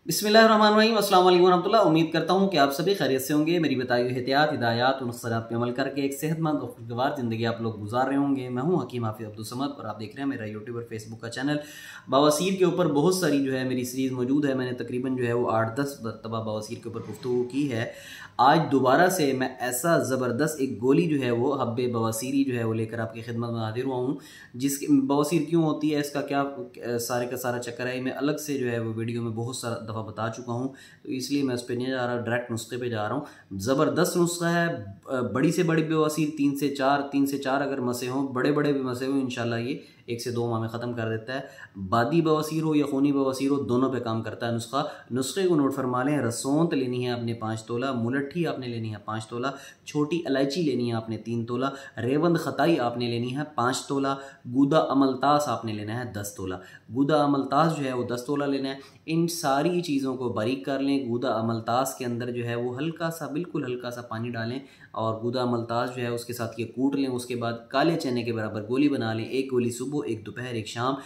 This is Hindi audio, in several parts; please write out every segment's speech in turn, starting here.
बिस्मिल्लाहिर्रहमानिर्रहीम, अस्सलाम वालेकुम रहमतुल्लाह। उम्मीद करता हूँ कि आप सभी खैरियत से होंगे। मेरी बताई हुई एहतियात, हिदायत और नुस्ख़ात पे अमल करके एक सेहतमंद और खुशगवार ज़िंदगी आप लोग गुजार रहे होंगे। मैं हूँ हकीम हाफिज़ अब्दुल समद और आप देख रहे हैं मेरा यूट्यूब और फेसबुक का चैनल। बवासीर के ऊपर बहुत सारी जो है मेरी सीरीज़ मौजूद है। मैंने तकरीबन जो है वो 8-10 मरतबा बवासीर के ऊपर गुफ्तगू की है। आज दोबारा से मैं ऐसा ज़बरदस्त एक गोली जो है वो हब्बे बवासीरी जो है वो लेकर आपकी खिदमत में हाजिर हुआ हूँ। जिसकी बवासीर क्यों होती है, इसका क्या सारे का सारा चक्कर है, मैं अलग से जो है वो वीडियो में बहुत सारा दफ़ा बता चुका हूँ। तो इसलिए मैं उस पर नहीं जा रहा, डायरेक्ट नुस्खे पे जा रहा हूँ। ज़बरदस्त नुस्खा है। बड़ी से बड़ी बवासीर 3 से 4 अगर मसे हों, बड़े बड़े भी मसे हों, इंशाल्लाह ये 1 से 2 माह में ख़त्म कर देता है। बादी बवासीर हो या खूनी बवासीर हो, दोनों पे काम करता है नुस्खा। नुस्खे को नोट फरमा लें। रसौंत लेनी है आपने 5 तोला, मुलट्ठी आपने लेनी है 5 तोला, छोटी इलायची लेनी है आपने 3 तोला, रेवंद खताई आपने लेनी है 5 तोला, गूदा अमलतास आपने लेना है 10 तोला। गूदा अमलतास जो है वो 10 तोला लेना है। इन सारी चीज़ों को बारीक कर लें। गूदा अमलतास के अंदर जो है वो हल्का सा, बिल्कुल हल्का सा पानी डालें और गूदा अमलतास जो है उसके साथ ये कूट लें। उसके बाद काले चने के बराबर गोली बना लें। एक गोली सुबह, एक दोपहर, एक शाम,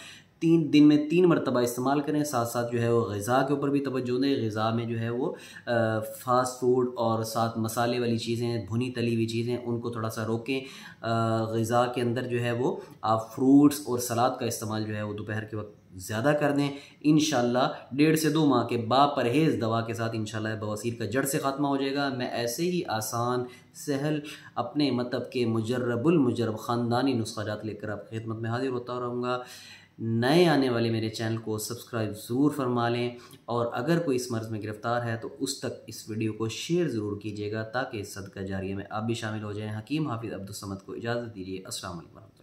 3 दिन में 3 मरतबा इस्तेमाल करें। साथ साथ जो है वो ग़िज़ा के ऊपर भी तवज्जो दें। ग़िज़ा में जो है वो फ़ास्ट फूड और साथ मसाले वाली चीज़ें, भुनी तली हुई चीज़ें, उनको थोड़ा सा रोकें। ग़िज़ा के अंदर जो है वो आप फ्रूट्स और सलाद का इस्तेमाल जो है वो दोपहर के वक्त ज़्यादा कर दें। इंशाल्लाह 1.5 से 2 माह के बापरहेज़ दवा के साथ इंशाल्लाह बवासीर का जड़ से ख़ात्मा हो जाएगा। मैं ऐसे ही आसान, सहल, अपने मतलब के मुजर्रबुल मुजर्रब ख़ानदानी नुस्ख़ाजात लेकर आपकी खिदमत में हाज़िर होता रहूँगा। नए आने वाले मेरे चैनल को सब्सक्राइब ज़रूर फरमा लें और अगर कोई इस मर्ज़ में गिरफ़्तार है तो उस तक इस वीडियो को शेयर ज़रूर कीजिएगा ताकि इस सदका जारिया में आप भी शामिल हो जाएँ। हकीम हाफिज़ अब्दुल समद को इजाज़त दीजिए। अस्सलाम वालेकुम।